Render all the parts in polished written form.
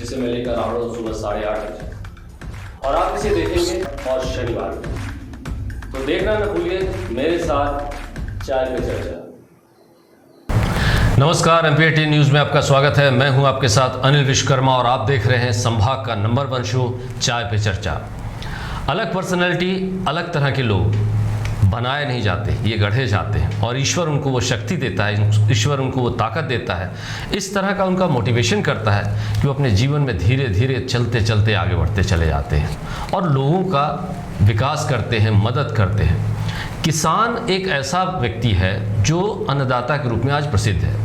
जिसे मैं लेकर आ रहा हूँ सुबह 8:30 बजे, और आप इसे देखेंगे और शनिवार को। तो देखना न भूलिए मेरे साथ चाय पे चर्चा। नमस्कार, एमपीटी न्यूज़ में आपका स्वागत है। मैं हूं आपके साथ अनिल विश्वकर्मा और आप देख रहे हैं संभाग का नंबर 1 शो चाय पे चर्चा। अलग पर्सनैलिटी, अलग तरह के लोग बनाए नहीं जाते, ये गढ़े जाते हैं और ईश्वर उनको वो शक्ति देता है, ईश्वर उनको वो ताकत देता है, इस तरह का उनका मोटिवेशन करता है कि वो अपने जीवन में धीरे धीरे चलते चलते आगे बढ़ते चले जाते हैं और लोगों का विकास करते हैं, मदद करते हैं। किसान एक ऐसा व्यक्ति है जो अन्नदाता के रूप में आज प्रसिद्ध है।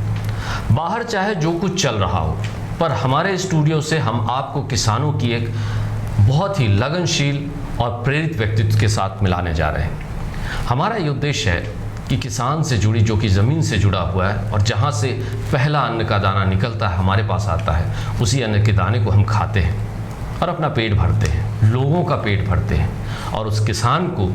बाहर चाहे जो कुछ चल रहा हो, पर हमारे स्टूडियो से हम आपको किसानों की एक बहुत ही लगनशील और प्रेरित व्यक्तित्व के साथ मिलाने जा रहे हैं। हमारा ये उद्देश्य है कि किसान से जुड़ी, जो कि ज़मीन से जुड़ा हुआ है और जहाँ से पहला अन्न का दाना निकलता है हमारे पास आता है, उसी अन्न के दाने को हम खाते हैं और अपना पेट भरते हैं, लोगों का पेट भरते हैं। और उस किसान को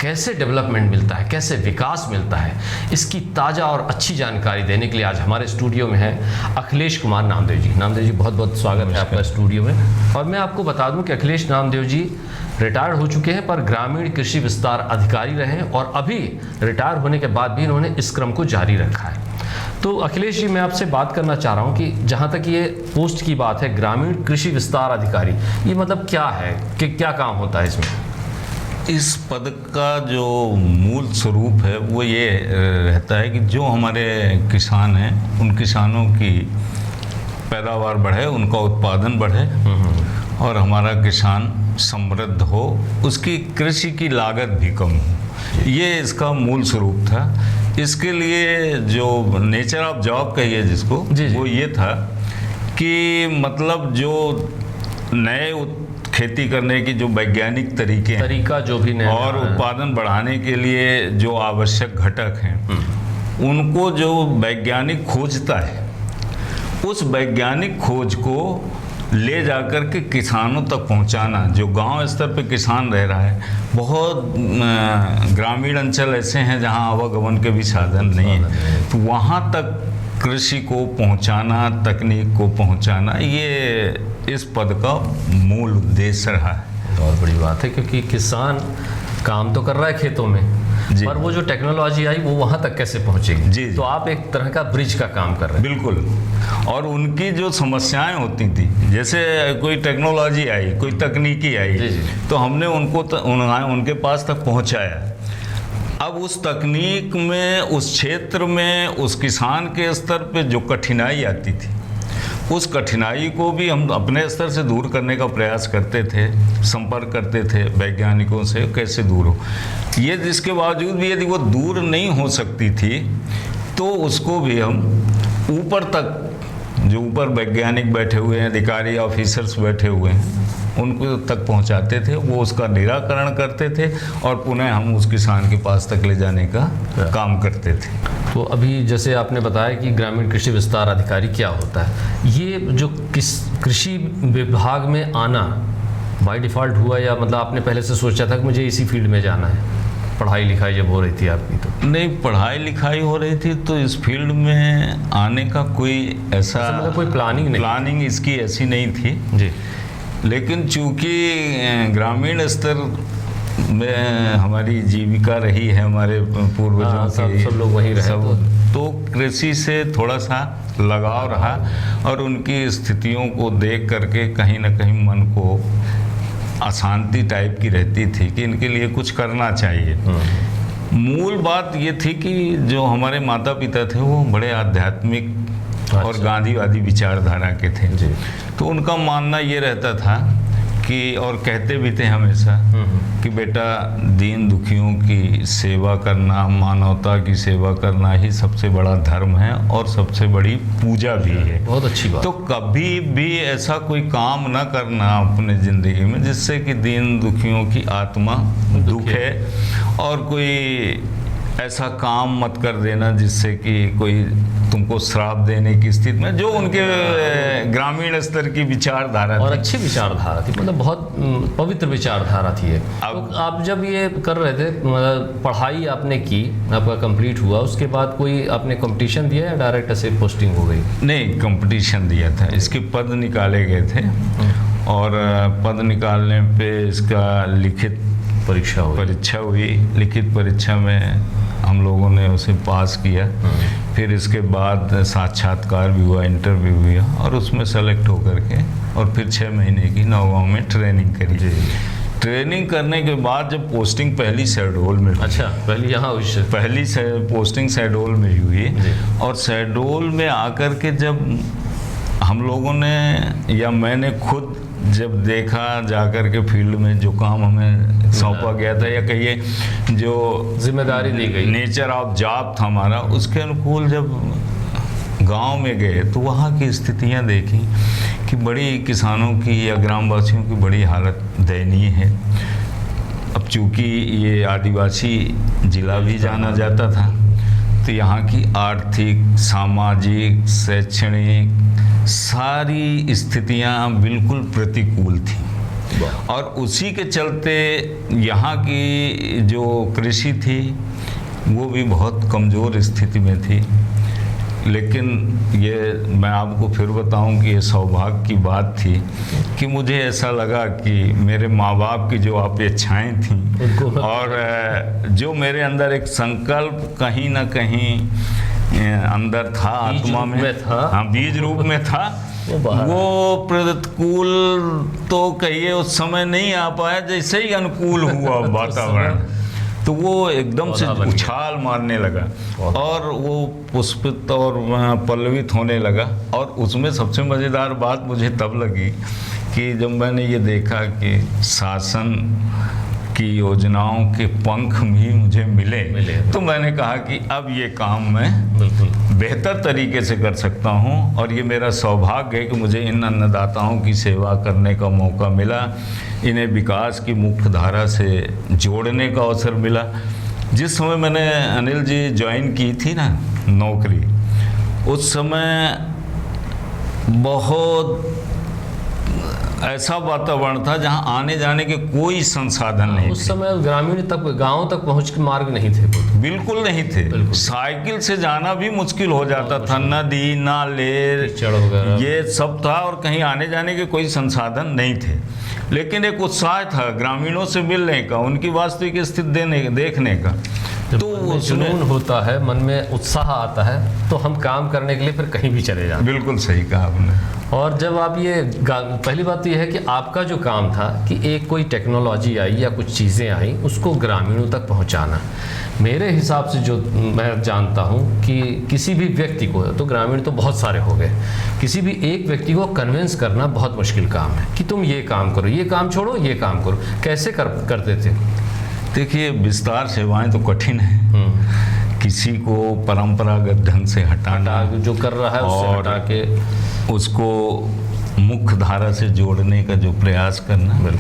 कैसे डेवलपमेंट मिलता है, कैसे विकास मिलता है, इसकी ताज़ा और अच्छी जानकारी देने के लिए आज हमारे स्टूडियो में है अखिलेश कुमार नामदेव जी। नामदेव जी, बहुत बहुत स्वागत है आपका स्टूडियो में। और मैं आपको बता दूं कि अखिलेश नामदेव जी रिटायर्ड हो चुके हैं, पर ग्रामीण कृषि विस्तार अधिकारी रहे हैं और अभी रिटायर होने के बाद भी इन्होंने इस क्रम को जारी रखा है। तो अखिलेश जी, मैं आपसे बात करना चाह रहा हूँ कि जहाँ तक ये पोस्ट की बात है, ग्रामीण कृषि विस्तार अधिकारी, ये मतलब क्या है, कि क्या काम होता है इसमें? इस पद का जो मूल स्वरूप है वो ये रहता है कि जो हमारे किसान हैं, उन किसानों की पैदावार बढ़े, उनका उत्पादन बढ़े और हमारा किसान समृद्ध हो, उसकी कृषि की लागत भी कम हो। ये इसका मूल स्वरूप था। इसके लिए जो नेचर ऑफ जॉब कहिए जिसको, वो ये था कि मतलब जो नए खेती करने की जो वैज्ञानिक तरीका जो भी और उत्पादन बढ़ाने के लिए जो आवश्यक घटक हैं, उनको जो वैज्ञानिक खोजता है, उस वैज्ञानिक खोज को ले जाकर के किसानों तक पहुंचाना। जो गांव स्तर पे किसान रह रहा है, बहुत ग्रामीण अंचल ऐसे हैं जहां आवागमन के भी साधन नहीं है, तो वहां तक कृषि को पहुंचाना, तकनीक को पहुंचाना, ये इस पद का मूल उद्देश्य रहा है। बहुत बड़ी बात है, क्योंकि किसान काम तो कर रहा है खेतों में, पर वो जो टेक्नोलॉजी आई वो वहाँ तक कैसे पहुँचेगी? जी। तो आप एक तरह का ब्रिज का काम कर रहे हैं। बिल्कुल। और उनकी जो समस्याएं होती थी, जैसे कोई टेक्नोलॉजी आई, कोई तकनीकी आई, जी। तो हमने उनको उनके पास तक पहुँचाया। अब उस तकनीक में, उस क्षेत्र में, उस किसान के स्तर पे जो कठिनाई आती थी, उस कठिनाई को भी हम अपने स्तर से दूर करने का प्रयास करते थे, संपर्क करते थे वैज्ञानिकों से, कैसे दूर हो। ये जिसके बावजूद भी यदि वो दूर नहीं हो सकती थी, तो उसको भी हम ऊपर तक, जो ऊपर वैज्ञानिक बैठे हुए हैं, अधिकारी ऑफिसर्स बैठे हुए हैं, उनको तक पहुंचाते थे, वो उसका निराकरण करते थे और पुनः हम उस किसान के पास तक ले जाने का काम करते थे। तो अभी जैसे आपने बताया कि ग्रामीण कृषि विस्तार अधिकारी क्या होता है, ये जो कृषि विभाग में आना बाय डिफ़ॉल्ट हुआ, या मतलब आपने पहले से सोचा था कि मुझे इसी फील्ड में जाना है? पढ़ाई लिखाई जब हो रही थी आपकी तो? नहीं, पढ़ाई लिखाई हो रही थी तो इस फील्ड में आने का कोई ऐसा मतलब कोई प्लानिंग इसकी ऐसी नहीं थी जी। लेकिन चूँकि ग्रामीण स्तर में हमारी जीविका रही है, हमारे पूर्वजों की, सब लोग वहीं रहे, तो कृषि से थोड़ा सा लगाव रहा और उनकी स्थितियों को देख करके कहीं ना कहीं मन को अशांति टाइप की रहती थी कि इनके लिए कुछ करना चाहिए। मूल बात ये थी कि जो हमारे माता पिता थे वो बड़े आध्यात्मिक और गांधीवादी विचारधारा के थे जी। तो उनका मानना ये रहता था कि, और कहते भी थे हमेशा कि बेटा, दीन दुखियों की सेवा करना, मानवता की सेवा करना ही सबसे बड़ा धर्म है और सबसे बड़ी पूजा भी है। बहुत अच्छी बात। तो कभी भी ऐसा कोई काम ना करना अपने ज़िंदगी में जिससे कि दीन दुखियों की आत्मा दुखे और कोई ऐसा काम मत कर देना जिससे कि कोई तुमको श्राप देने की स्थिति में, जो उनके ग्रामीण स्तर की विचारधारा और थी। अच्छी विचारधारा थी, मतलब बहुत पवित्र विचारधारा थी ये। तो आप जब ये कर रहे थे, मतलब पढ़ाई आपने की, आपका कंप्लीट हुआ, उसके बाद कोई आपने कंपटीशन दिया या डायरेक्ट ऐसे पोस्टिंग हो गई? नहीं, कंपटीशन दिया था, इसके पद निकाले गए थे और पद निकालने पे इसका लिखित परीक्षा हुई। लिखित परीक्षा में हम लोगों ने उसे पास किया। फिर इसके बाद साक्षात्कार भी हुआ, इंटरव्यू भी हुआ और उसमें सेलेक्ट होकर के और फिर 6 महीने की नौगांव में ट्रेनिंग करी। ट्रेनिंग करने के बाद जब पोस्टिंग पहली शहडोल में हुई, अच्छा, पहली यहाँ हुई? पहली पोस्टिंग शहडोल में हुई और शहडोल में आकर के जब हम लोगों ने या मैंने खुद जब देखा जाकर के फील्ड में जो काम हमें सौंपा गया था या कहिए जो जिम्मेदारी दी गई, नेचर ऑफ जॉब था हमारा, उसके अनुकूल जब गांव में गए तो वहाँ की स्थितियाँ देखी कि बड़ी किसानों की या ग्रामवासियों की बड़ी हालत दयनीय है। अब चूँकि ये आदिवासी जिला भी जाना जाता था तो यहाँ की आर्थिक, सामाजिक, शैक्षणिक सारी स्थितियाँ बिल्कुल प्रतिकूल थी और उसी के चलते यहाँ की जो कृषि थी वो भी बहुत कमज़ोर स्थिति में थी। लेकिन ये मैं आपको फिर बताऊं कि ये सौभाग्य की बात थी कि मुझे ऐसा लगा कि मेरे माँ बाप की जो अपेक्षाएं थीं और जो मेरे अंदर एक संकल्प कहीं ना कहीं अंदर था, आत्मा में था, हाँ, बीज रूप में था, वो प्रतिकूल तो कहिए उस समय नहीं आ पाया, जैसे ही अनुकूल हुआ वातावरण तो वो एकदम से उछाल मारने लगा और वो पुष्पित और पल्लवित होने लगा। और उसमें सबसे मज़ेदार बात मुझे तब लगी कि जब मैंने ये देखा कि शासन की योजनाओं के पंख भी मुझे मिले तो मैंने कहा कि अब ये काम मैं बेहतर तरीके से कर सकता हूँ और ये मेरा सौभाग्य है कि मुझे इन अन्नदाताओं की सेवा करने का मौका मिला, इन्हें विकास की मुख्य धारा से जोड़ने का अवसर मिला। जिस समय मैंने अनिल जी ज्वाइन की थी ना नौकरी, उस समय बहुत ऐसा वातावरण था जहां आने जाने के कोई संसाधन नहीं थे। उस समय ग्रामीण तक, गांव तक पहुंच के मार्ग नहीं थे, बिल्कुल नहीं थे। साइकिल से जाना भी मुश्किल हो जाता था, नदी नाले ये सब था और कहीं आने जाने के कोई संसाधन नहीं थे। लेकिन एक उत्साह था ग्रामीणों से मिलने का, उनकी वास्तविक स्थिति देखने का। तो जुनून होता है, मन में उत्साह आता है तो हम काम करने के लिए फिर कहीं भी चले जाते। बिल्कुल सही कहा आपने। और जब आप ये पहली बात तो ये है कि आपका जो काम था कि एक कोई टेक्नोलॉजी आई या कुछ चीज़ें आई उसको ग्रामीणों तक पहुंचाना। मेरे हिसाब से जो मैं जानता हूं कि किसी भी व्यक्ति को, तो ग्रामीण तो बहुत सारे हो गए, किसी भी एक व्यक्ति को कन्विंस करना बहुत मुश्किल काम है कि तुम ये काम करो, ये काम छोड़ो, ये काम करो। कैसे करते थे? देखिए, विस्तार सेवाएं तो कठिन है, किसी को परंपरागत ढंग से हटाना जो कर रहा है उससे हटा के उसको मुख्य धारा से जोड़ने का जो प्रयास करना,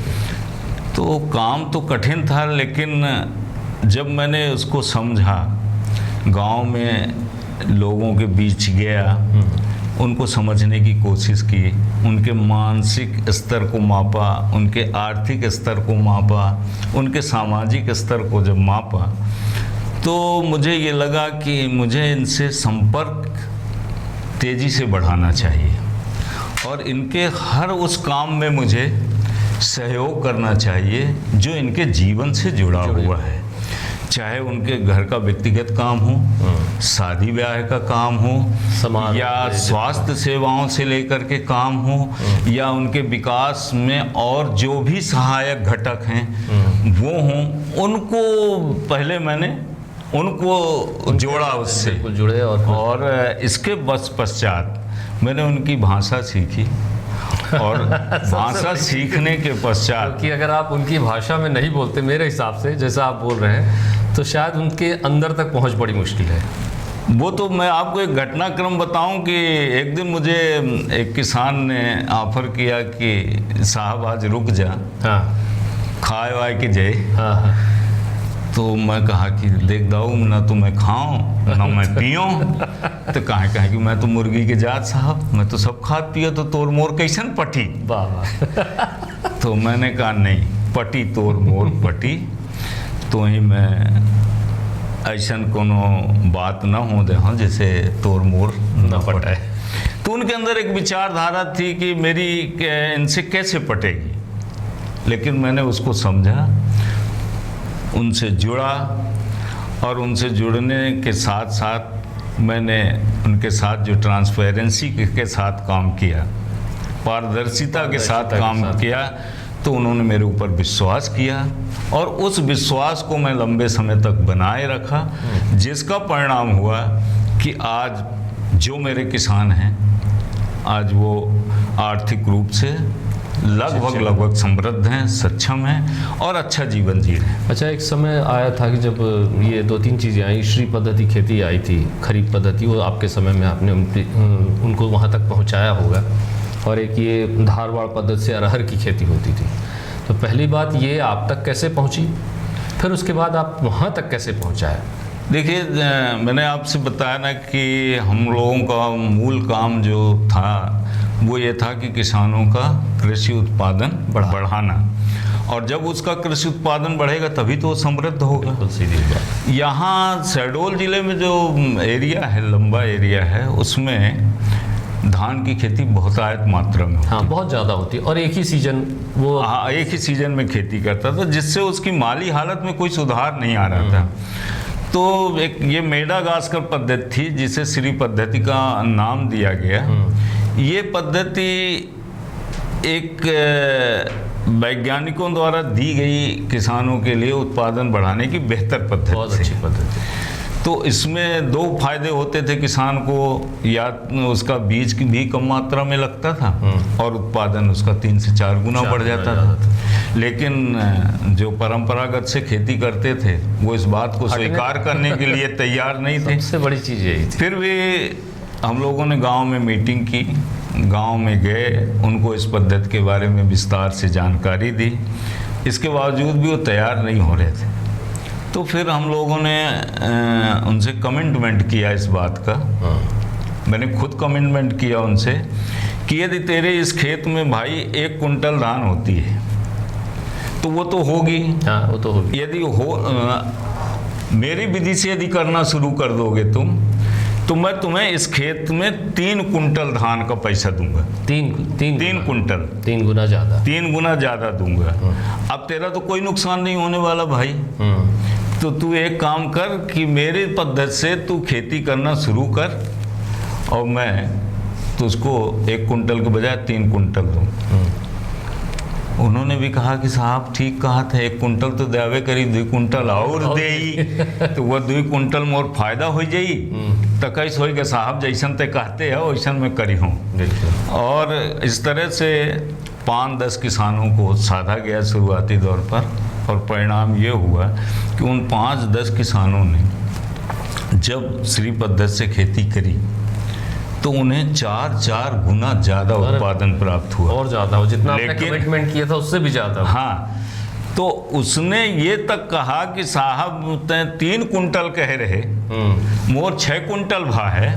तो काम तो कठिन था। लेकिन जब मैंने उसको समझा, गांव में लोगों के बीच गया, उनको समझने की कोशिश की, उनके मानसिक स्तर को मापा, उनके आर्थिक स्तर को मापा, उनके सामाजिक स्तर को जब मापा तो मुझे ये लगा कि मुझे इनसे संपर्क तेज़ी से बढ़ाना चाहिए और इनके हर उस काम में मुझे सहयोग करना चाहिए जो इनके जीवन से जुड़ा हुआ है, चाहे उनके घर का व्यक्तिगत काम हो, शादी ब्याह का काम हो, या स्वास्थ्य सेवाओं से लेकर के काम हो, या उनके विकास में और जो भी सहायक घटक हैं वो हों, उनको पहले मैंने उनको जोड़ा उससे जुड़े। और इसके पश्चात मैंने उनकी भाषा सीखी और भाषा सीखने के पश्चात कि अगर आप उनकी भाषा में नहीं बोलते, मेरे हिसाब से जैसा आप बोल रहे हैं, तो शायद उनके अंदर तक पहुंच बड़ी मुश्किल है। वो तो मैं आपको एक घटनाक्रम बताऊं कि एक दिन मुझे एक किसान ने ऑफर किया कि साहब आज रुक जा, हाँ, खाए वाए के जाए। हाँ, हाँ। तो मैं कहा कि देख दाऊ, ना तो मैं खाऊं ना मैं पीऊं। तो कहा कि मैं तो मुर्गी के जात साहब, मैं तो सब खात पिया, तो तोर मोर कैसन पटी। वाह। तो मैंने कहा नहीं, पटी तोर मोर पटी, तो ही मैं ऐसन कोनो बात ना हो दे हाँ जैसे तोर मोर न पटाए। तो उनके अंदर एक विचारधारा थी कि मेरी इनसे कैसे पटेगी, लेकिन मैंने उसको समझा, उनसे जुड़ा, और उनसे जुड़ने के साथ साथ मैंने उनके साथ जो ट्रांसपेरेंसी के साथ काम किया, पारदर्शिता के साथ काम किया, तो उन्होंने मेरे ऊपर विश्वास किया, और उस विश्वास को मैं लंबे समय तक बनाए रखा, जिसका परिणाम हुआ कि आज जो मेरे किसान हैं, आज वो आर्थिक रूप से लगभग समृद्ध हैं, सक्षम हैं और अच्छा जीवन जी रहे हैं। अच्छा, एक समय आया था कि जब ये 2-3 चीज़ें आई, श्री पद्धति खेती आई थी, खरीफ पद्धति, वो आपके समय में आपने उनको वहाँ तक पहुँचाया होगा, और एक ये धारवाड़ पद्धति से अरहर की खेती होती थी। तो पहली बात ये आप तक कैसे पहुँची, फिर उसके बाद आप वहाँ तक कैसे पहुँचाए? देखिए, मैंने आपसे बताया ना कि हम लोगों का मूल काम जो था वो ये था कि किसानों का कृषि उत्पादन बढ़ाना, और जब उसका कृषि उत्पादन बढ़ेगा तभी तो वो समृद्ध होगा। सीधी बात। यहाँ शहडोल ज़िले में जो एरिया है, लंबा एरिया है, उसमें धान की खेती बहुत आयत मात्रा में होती है। हाँ, बहुत ज़्यादा होती है, और एक ही सीजन वो, हाँ, एक ही सीजन में खेती करता था, जिससे उसकी माली हालत में कोई सुधार नहीं आ रहा था। तो एक ये मेडागास्कर पद्धति थी, जिसे श्री पद्धति का नाम दिया गया। ये पद्धति एक वैज्ञानिकों द्वारा दी गई किसानों के लिए उत्पादन बढ़ाने की बेहतर पद्धति, बहुत अच्छी पद्धति। तो इसमें 2 फायदे होते थे किसान को, या उसका बीज की भी कम मात्रा में लगता था, और उत्पादन उसका 3 से 4 गुना बढ़ जाता था। लेकिन जो परंपरागत से खेती करते थे वो इस बात को स्वीकार करने के लिए तैयार नहीं थे। सबसे बड़ी चीज़ यही थी। फिर भी हम लोगों ने गांव में मीटिंग की, गांव में गए, उनको इस पद्धति के बारे में विस्तार से जानकारी दी, इसके बावजूद भी वो तैयार नहीं हो रहे थे। तो फिर हम लोगों ने उनसे कमिटमेंट किया इस बात का। मैंने खुद कमिटमेंट किया उनसे कि यदि तेरे इस खेत में भाई 1 कुंटल धान होती है तो वो तो होगी। हाँ, वो तो होगी। यदि मेरी विधि से यदि करना शुरू कर दोगे तुम, तो मैं तुम्हें इस खेत में 3 कुंटल धान का पैसा दूंगा। 3 कुंटल, 3 गुना ज़्यादा, 3 गुना ज़्यादा दूंगा। अब तेरा तो कोई नुकसान नहीं होने वाला भाई। तो तू एक काम कर कि मेरी पद्धति से तू खेती करना शुरू कर, और मैं तुझको 1 कुंटल के बजाय 3 कुंटल दूँ। उन्होंने भी कहा कि साहब ठीक कहा था, 1 कुंटल तो देवे करी, 2 कुंटल और दे, तो वह 2 कुंटल मोर फायदा हो जाई। तो कैसे होगा साहब, जैसन ते कहते हैं वैसन मैं करी हूँ। और इस तरह से 5-10 किसानों को साधा गया शुरुआती दौर पर, और परिणाम ये हुआ कि उन 5-10 किसानों ने जब श्री पद्धति से खेती करी तो उन्हें 4 गुना ज़्यादा उत्पादन प्राप्त हुआ, और ज़्यादा हो, जितना आपने कमिटमेंट किया था उससे भी ज़्यादा। हाँ, तो उसने ये तक कहा कि साहब तय 3 कुंटल कह रहे, मोर 6 कुंटल भा है,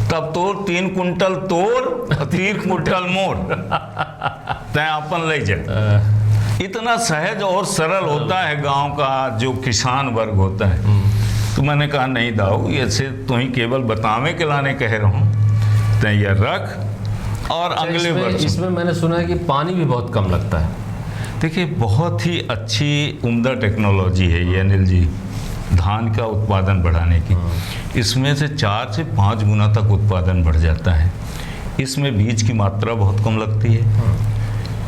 तब तोर 3 कुंटल तोर 3 कुंटल मोर, तय अपन ले जाए। इतना सहज और सरल होता है गांव का जो किसान वर्ग होता है। तो मैंने कहा नहीं दाऊ, ऐसे तो ही केवल बतावे के लाने कह रहा हूँ, तैयार रख, और अगले वर्ष। इसमें मैंने सुना है कि पानी भी बहुत कम लगता है। देखिए, बहुत ही अच्छी उम्दा टेक्नोलॉजी है ये अनिल जी, धान का उत्पादन बढ़ाने की। इसमें से 4 से 5 गुना तक उत्पादन बढ़ जाता है। इसमें बीज की मात्रा बहुत कम लगती है,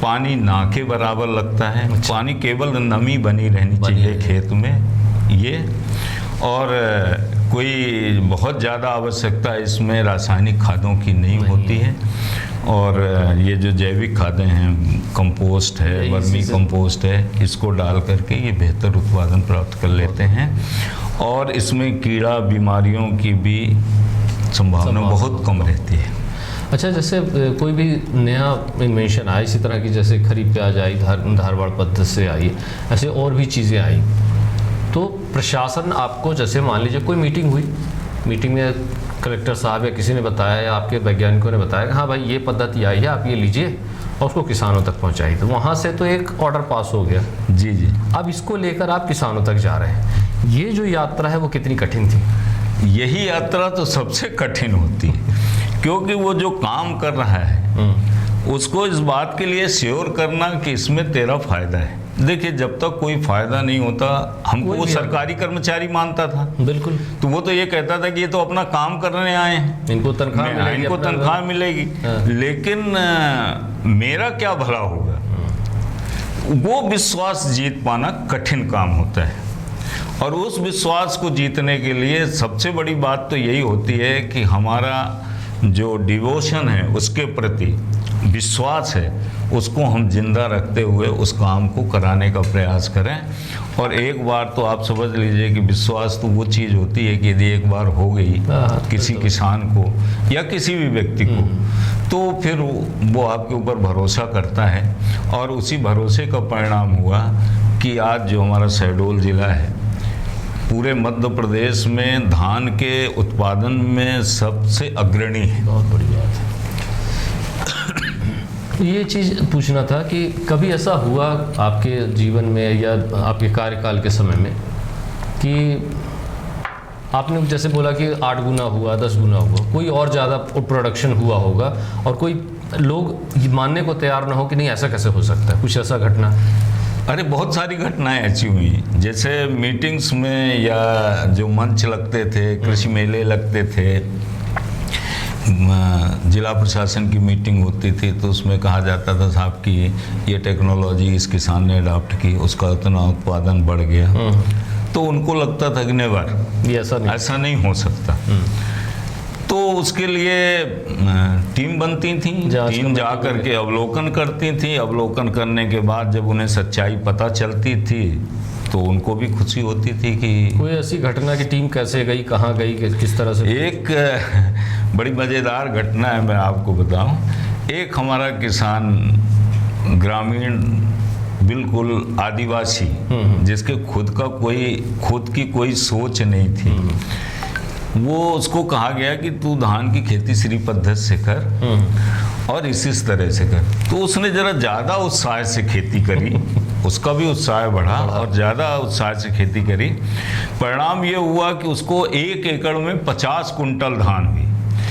पानी ना के बराबर लगता है। पानी केवल नमी बनी रहनी चाहिए खेत में ये, और कोई बहुत ज़्यादा आवश्यकता इसमें रासायनिक खादों की नहीं होती है। और ये जो जैविक खादें हैं, कंपोस्ट है, वर्मी कंपोस्ट है, इसको डाल करके ये बेहतर उत्पादन प्राप्त कर लेते हैं। और इसमें कीड़ा बीमारियों की भी संभावना बहुत कम रहती है। अच्छा, जैसे कोई भी नया इन्वेंशन आया इसी तरह की, जैसे खरीफ प्याज आई, धारवाड़ पद्धति से आई, ऐसे और भी चीज़ें आई, तो प्रशासन आपको, जैसे मान लीजिए कोई मीटिंग हुई, मीटिंग में कलेक्टर साहब या किसी ने बताया या आपके वैज्ञानिकों ने बताया कि हाँ भाई ये पद्धति आई है, आप ये लीजिए और उसको किसानों तक पहुंचाइए, तो वहाँ से तो एक ऑर्डर पास हो गया। जी जी। अब इसको लेकर आप किसानों तक जा रहे हैं, ये जो यात्रा है वो कितनी कठिन थी? यही यात्रा तो सबसे कठिन होती है, क्योंकि वो जो काम कर रहा है उसको इस बात के लिए श्योर करना कि इसमें तेरा फायदा है। देखिए, जब तक कोई फायदा नहीं होता, हमको वो सरकारी कर्मचारी मानता था। बिल्कुल। तो वो तो ये कहता था कि ये तो अपना काम करने आए हैं, इनको तनख्वाह मिलेगी, इनको तनख्वाह मिलेगी। लेकिन मेरा क्या भला होगा, वो विश्वास जीत पाना कठिन काम होता है। और उस विश्वास को जीतने के लिए सबसे बड़ी बात तो यही होती है कि हमारा जो डिवोशन है, उसके प्रति विश्वास है, उसको हम जिंदा रखते हुए उस काम को कराने का प्रयास करें। और एक बार तो आप समझ लीजिए कि विश्वास तो वो चीज़ होती है कि यदि एक बार हो गई किसी किसान को या किसी भी व्यक्ति को, तो फिर वो आपके ऊपर भरोसा करता है। और उसी भरोसे का परिणाम हुआ कि आज जो हमारा शहडोल ज़िला है, पूरे मध्य प्रदेश में धान के उत्पादन में सबसे अग्रणी है। बहुत बड़ी बात है। ये चीज़ पूछना था कि कभी ऐसा हुआ आपके जीवन में या आपके कार्यकाल के समय में कि आपने जैसे बोला कि 8 गुना हुआ, 10 गुना हुआ, कोई और ज़्यादा प्रोडक्शन हुआ होगा और कोई लोग मानने को तैयार ना हो कि नहीं ऐसा कैसे हो सकता है, कुछ ऐसा घटना? अरे बहुत सारी घटनाएं ऐसी हुई, जैसे मीटिंग्स में या जो मंच लगते थे, कृषि मेले लगते थे, जिला प्रशासन की मीटिंग होती थी, तो उसमें कहा जाता था साहब कि ये टेक्नोलॉजी इस किसान ने अडॉप्ट की, उसका उतना उत्पादन बढ़ गया। तो उनको लगता था कि नेवर, ये ऐसा नहीं हो सकता। तो उसके लिए टीम बनती थी, टीम जा करके अवलोकन करती थी। अवलोकन करने के बाद जब उन्हें सच्चाई पता चलती थी तो उनको भी खुशी होती थी कि कोई ऐसी घटना की टीम कैसे गई, कहाँ गई, किस तरह से? एक बड़ी मज़ेदार घटना है, मैं आपको बताऊं। एक हमारा किसान ग्रामीण, बिल्कुल आदिवासी, जिसके खुद की कोई सोच नहीं थी, वो उसको कहा गया कि तू धान की खेती श्री पद्धति से कर और इस तरह से कर। तो उसने जरा ज़्यादा उत्साह से खेती करी, उसका भी उत्साह बढ़ा और ज़्यादा उत्साह से खेती करी। परिणाम ये हुआ कि उसको 1 एकड़ में 50 कुंटल धान हुई।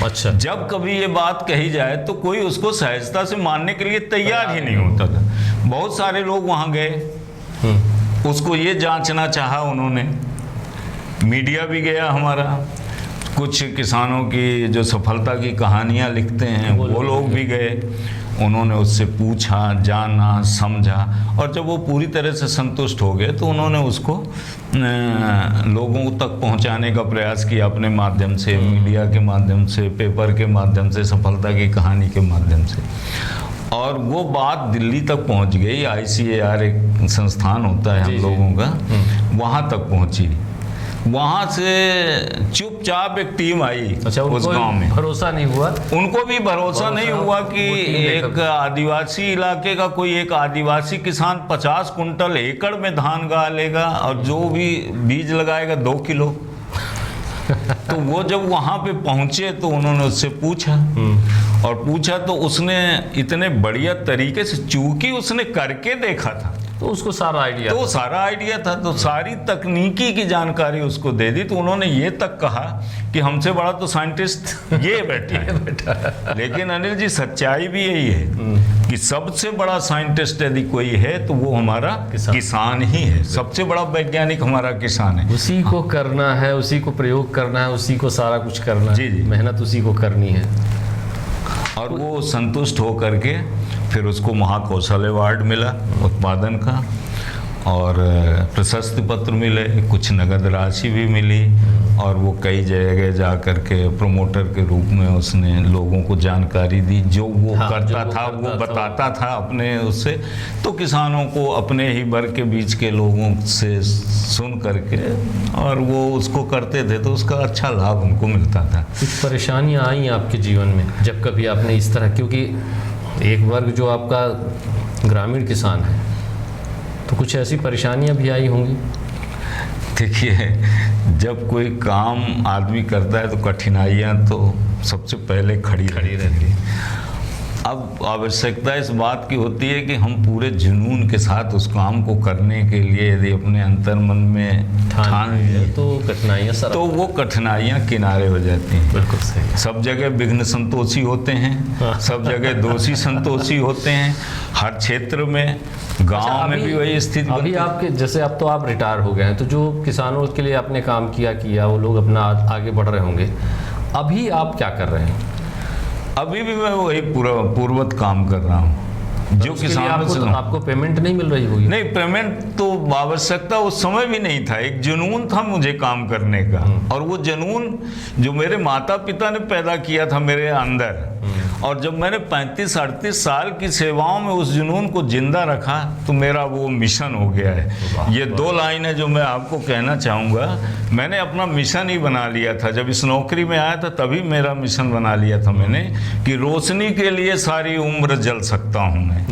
अच्छा। जब कभी ये बात कही जाए तो कोई उसको सहजता से मानने के लिए तैयार ही नहीं होता था। बहुत सारे लोग वहाँ गए, उसको ये जांचना चाहा उन्होंने, मीडिया भी गया हमारा, कुछ किसानों की जो सफलता की कहानियाँ लिखते हैं वो लोग भी गए, उन्होंने उससे पूछा, जाना, समझा, और जब वो पूरी तरह से संतुष्ट हो गए तो उन्होंने उसको लोगों तक पहुंचाने का प्रयास किया अपने माध्यम से, मीडिया के माध्यम से, पेपर के माध्यम से, सफलता की कहानी के माध्यम से। और वो बात दिल्ली तक पहुंच गई। ICAR एक संस्थान होता है हम लोगों का, वहाँ तक पहुँची। वहाँ से चुपचाप एक टीम आई। अच्छा, उस गांव में भरोसा नहीं हुआ, उनको भी भरोसा नहीं हुआ कि एक आदिवासी इलाके का कोई एक आदिवासी किसान 50 कुंटल एकड़ में धान गा लेगा और जो भी बीज लगाएगा 2 किलो। तो वो जब वहाँ पे पहुँचे तो उन्होंने उससे पूछा, और पूछा तो उसने इतने बढ़िया तरीके से, चूंकि उसने करके देखा था तो उसको सारा आइडिया था, तो सारी तकनीकी की जानकारी उसको दे दी। तो उन्होंने ये तक कहा कि हमसे बड़ा तो साइंटिस्ट ये बैठा है। लेकिन अनिल जी, सच्चाई भी यही है कि सबसे बड़ा साइंटिस्ट यदि कोई है तो वो हमारा किसान ही है। सबसे बड़ा वैज्ञानिक हमारा किसान है। उसी को करना है, उसी को प्रयोग करना है, उसी को सारा कुछ करना है। जी, मेहनत उसी को करनी है। और वो संतुष्ट हो करके फिर उसको महाकौशल अवार्ड मिला उत्पादन का, और प्रशस्ति पत्र मिले, कुछ नगद राशि भी मिली, और वो कई जगह जा कर के प्रोमोटर के रूप में उसने लोगों को जानकारी दी। जो वो करता था वो बताता था अपने उससे, तो किसानों को अपने ही वर्ग के बीच के लोगों से सुन करके और वो उसको करते थे, तो उसका अच्छा लाभ उनको मिलता था। कुछ परेशानियाँ आई आपके जीवन में जब कभी आपने इस तरह, क्योंकि एक वर्ग जो आपका ग्रामीण किसान है तो कुछ ऐसी परेशानियां भी आई होंगी? देखिए, जब कोई काम आदमी करता है तो कठिनाइयाँ तो सबसे पहले खड़ी रहती है। अब आवश्यकता इस बात की होती है कि हम पूरे जुनून के साथ उस काम को करने के लिए यदि अपने अंतर मन में ठान लिए तो कठिनाइयाँ तो वो कठिनाइयाँ किनारे हो जाती हैं। बिल्कुल सही। सब जगह विघ्न संतोषी होते हैं, सब जगह दोषी संतोषी होते हैं, हर क्षेत्र में, गांव में भी वही स्थिति। अभी आपके जैसे अब तो आप रिटायर हो गए हैं, तो जो किसानों के लिए आपने काम किया वो लोग अपना आगे बढ़ रहे होंगे, अभी आप क्या कर रहे हैं? अभी भी मैं वही पूर्ववत काम कर रहा हूँ जो किसानों से। आपको पेमेंट नहीं मिल रही होगी? नहीं, पेमेंट तो आवश्यकता उस समय भी नहीं था, एक जुनून था मुझे काम करने का, और वो जुनून जो मेरे माता पिता ने पैदा किया था मेरे अंदर, और जब मैंने 35-38 साल की सेवाओं में उस जुनून को जिंदा रखा तो मेरा वो मिशन हो गया है। ये 2 लाइन है जो मैं आपको कहना चाहूँगा। मैंने अपना मिशन ही बना लिया था, जब इस नौकरी में आया था तभी मेरा मिशन बना लिया था मैंने, कि रोशनी के लिए सारी उम्र जल सकता हूँ मैं।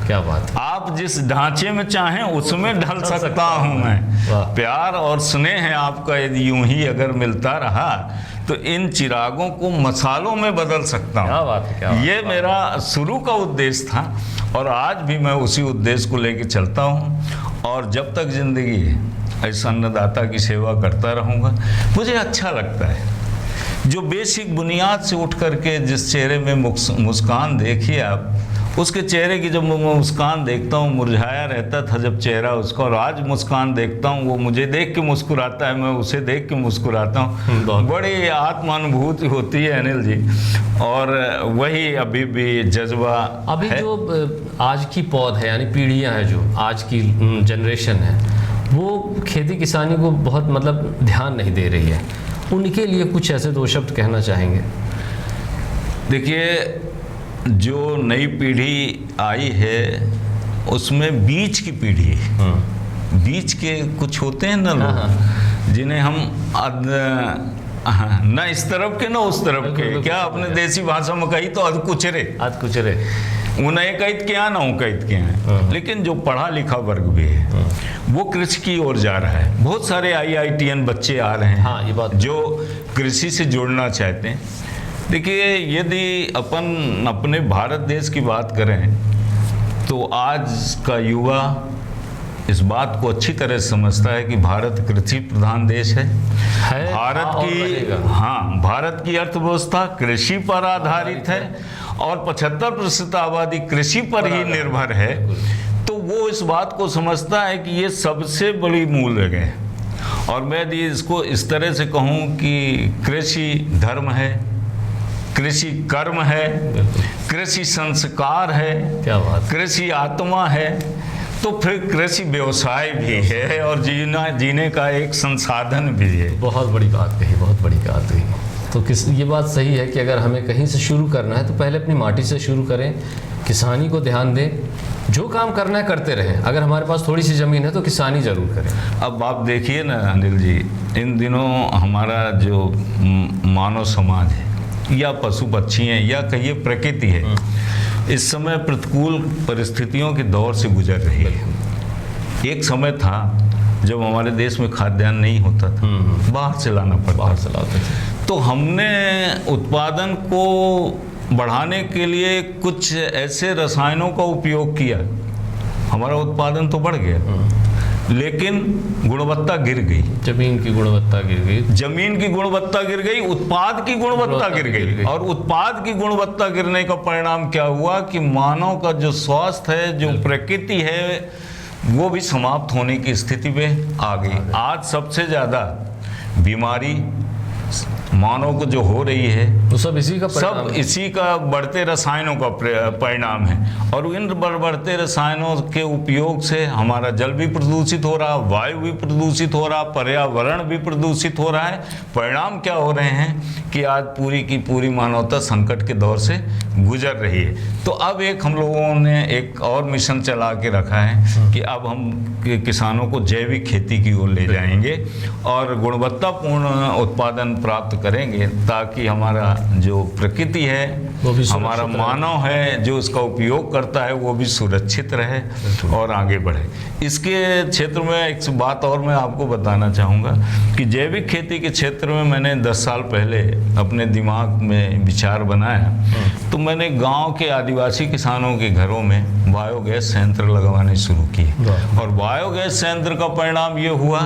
क्या बात है। आप जिस ढांचे में चाहें उसमें ढल सकता हूँ मैं। प्यार और स्नेह आपका यदि यूं ही अगर मिलता रहा तो इन चिरागों को मसालों में बदल सकता हूँ। क्या बात है, क्या बात ये मेरा शुरू का उद्देश्य था, और आज भी मैं उसी उद्देश्य को लेकर चलता हूँ, और जब तक जिंदगी है ऐसा अन्नदाता की सेवा करता रहूँगा। मुझे अच्छा लगता है जो बेसिक बुनियाद से उठ करके जिस चेहरे में मुस्कान देखिए आप, उसके चेहरे की जब मैं मुस्कान देखता हूँ, मुरझाया रहता था जब चेहरा उसका, और आज मुस्कान देखता हूँ, वो मुझे देख के मुस्कुराता है, मैं उसे देख के मुस्कुराता हूँ। बड़ी आत्मानुभूति होती है अनिल जी, और वही अभी भी जज्बा अभी है। जो आज की पौध है, यानी पीढ़ियाँ हैं, जो आज की जनरेशन है, वो खेती किसानी को बहुत मतलब ध्यान नहीं दे रही है, उनके लिए कुछ ऐसे 2 शब्द कहना चाहेंगे? देखिए, जो नई पीढ़ी आई है उसमें बीच की पीढ़ी है। बीच के कुछ होते हैं ना लोग, जिन्हें हम ना इस तरफ के ना उस तरफ के, क्या अपने देसी भाषा में कही तो अधकुचरे, उन्हें कैद क्या ना कैद क्या है। लेकिन जो पढ़ा लिखा वर्ग भी है वो कृषि की ओर जा रहा है। बहुत सारे IITN बच्चे आ रहे हैं, ये बात जो कृषि से जुड़ना चाहते हैं। देखिए, यदि अपन अपने भारत देश की बात करें तो आज का युवा इस बात को अच्छी तरह समझता है कि भारत कृषि प्रधान देश है। भारत की अर्थव्यवस्था कृषि पर आधारित है, और 75% आबादी कृषि पर ही निर्भर है। तो वो इस बात को समझता है कि ये सबसे बड़ी मूल्य है। और मैं यदि इसको इस तरह से कहूँ कि कृषि धर्म है, कृषि कर्म है, कृषि संस्कार है, क्या बात, कृषि आत्मा है, तो फिर कृषि व्यवसाय भी है, और जीने का एक संसाधन भी है। बहुत बड़ी बात कही, बहुत बड़ी बात कही। तो ये बात सही है कि अगर हमें कहीं से शुरू करना है तो पहले अपनी माटी से शुरू करें, किसानी को ध्यान दें, जो काम करना है करते रहें। अगर हमारे पास थोड़ी सी ज़मीन है तो किसानी ज़रूर करें। अब आप देखिए ना अनिल जी, इन दिनों हमारा जो मानव समाज है, या पशु पक्षी हैं, या कहिए प्रकृति है, इस समय प्रतिकूल परिस्थितियों के दौर से गुजर रही है। एक समय था जब हमारे देश में खाद्यान्न नहीं होता था, बाहर से लाना पड़ता था। तो हमने उत्पादन को बढ़ाने के लिए कुछ ऐसे रसायनों का उपयोग किया, हमारा उत्पादन तो बढ़ गया, लेकिन गुणवत्ता गिर गई। जमीन की गुणवत्ता गिर गई, जमीन की गुणवत्ता गिर गई, उत्पाद की गुणवत्ता गिर गई। और उत्पाद की गुणवत्ता गिरने का परिणाम क्या हुआ कि मानव का जो स्वास्थ्य है, जो प्रकृति है, वो भी समाप्त होने की स्थिति में आ गई। आज सबसे ज़्यादा बीमारी मानव को जो हो रही है तो सब इसी का बढ़ते रसायनों का परिणाम है। और इन बढ़ते रसायनों के उपयोग से हमारा जल भी प्रदूषित हो रहा, वायु भी प्रदूषित हो रहा, पर्यावरण भी प्रदूषित हो रहा है। परिणाम क्या हो रहे हैं कि आज पूरी की पूरी मानवता संकट के दौर से गुजर रही है। तो अब हम लोगों ने एक और मिशन चला के रखा है कि अब हम किसानों को जैविक खेती की ओर ले जाएंगे और गुणवत्तापूर्ण उत्पादन प्राप्त करेंगे ताकि हमारा जो प्रकृति है, वो भी हमारा सुरक्षित मानव है जो इसका उपयोग करता है, वो भी सुरक्षित रहे और आगे बढ़े। इसके क्षेत्र में एक बात और मैं आपको बताना चाहूँगा कि जैविक खेती के क्षेत्र में मैंने 10 साल पहले अपने दिमाग में विचार बनाया, तो मैंने गांव के आदिवासी किसानों के घरों में बायोगैस संयंत्र लगवाने शुरू किए। और बायोगैस संयंत्र का परिणाम ये हुआ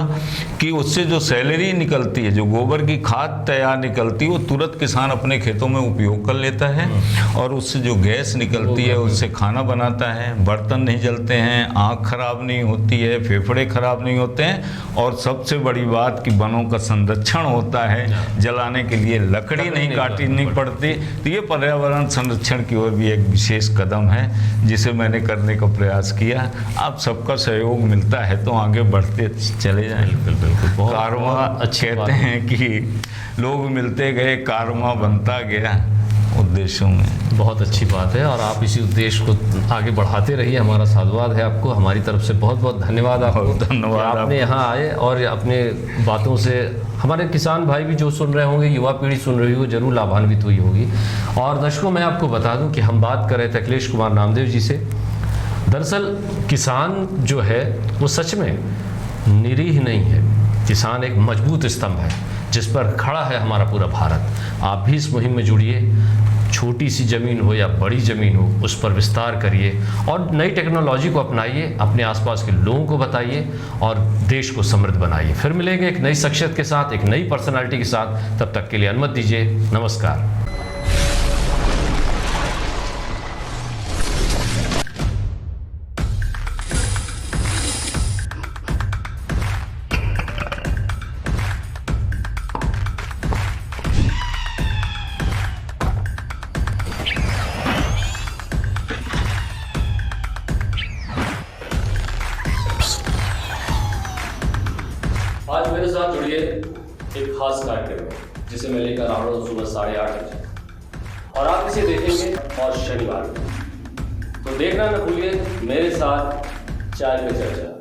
कि उससे जो सैलरी निकलती है, जो गोबर की खाद तैयार निकलती है, वो तुरंत किसान अपने खेतों में उपयोग कर लेता है और उससे जो गैस निकलती है उससे खाना बनाता है, बर्तन नहीं जलते हैं, आँख खराब नहीं होती है, फेफड़े खराब नहीं होते हैं, और सबसे बड़ी बात कि वनों का संरक्षण होता है, जलाने के लिए लकड़ी नहीं काटनी पड़ती। तो ये पर्यावरण संरक्षण की ओर भी एक विशेष कदम है जिसे मैंने करने का प्रयास किया। आप सबका सहयोग मिलता है तो आगे बढ़ते चले जाएं। बिल्कुल कारवा कहते हैं कि लोग मिलते गए, कारवा बनता गया उद्देश्यों में। बहुत अच्छी बात है और आप इसी उद्देश्य को आगे बढ़ाते रहिए। हमारा साधुवाद है आपको, हमारी तरफ से बहुत बहुत धन्यवाद आपको। धन्यवाद आपने यहाँ आए और अपने बातों से हमारे किसान भाई भी जो सुन रहे होंगे, युवा पीढ़ी सुन रही हो, जरूर लाभान्वित हुई होगी। और दर्शकों, मैं आपको बता दूं कि हम बात कर रहे थे अखिलेश कुमार नामदेव जी से। दरअसल किसान जो है वो सच में निरीह नहीं है। किसान एक मजबूत स्तंभ है जिस पर खड़ा है हमारा पूरा भारत। आप भी इस मुहिम में जुड़िए। छोटी सी ज़मीन हो या बड़ी ज़मीन हो, उस पर विस्तार करिए और नई टेक्नोलॉजी को अपनाइए, अपने आसपास के लोगों को बताइए और देश को समृद्ध बनाइए। फिर मिलेंगे एक नई शख्सियत के साथ, एक नई पर्सनालिटी के साथ। तब तक के लिए अनुमति दीजिए। नमस्कार। आज मेरे साथ जुड़िए एक खास कार्यक्रम में जिसे मैं लेकर आ रहा हूँ सुबह 8:30 बजे और आप इसे देखेंगे और शनिवार को। तो देखना न भूलिए मेरे साथ चाय पे चर्चा।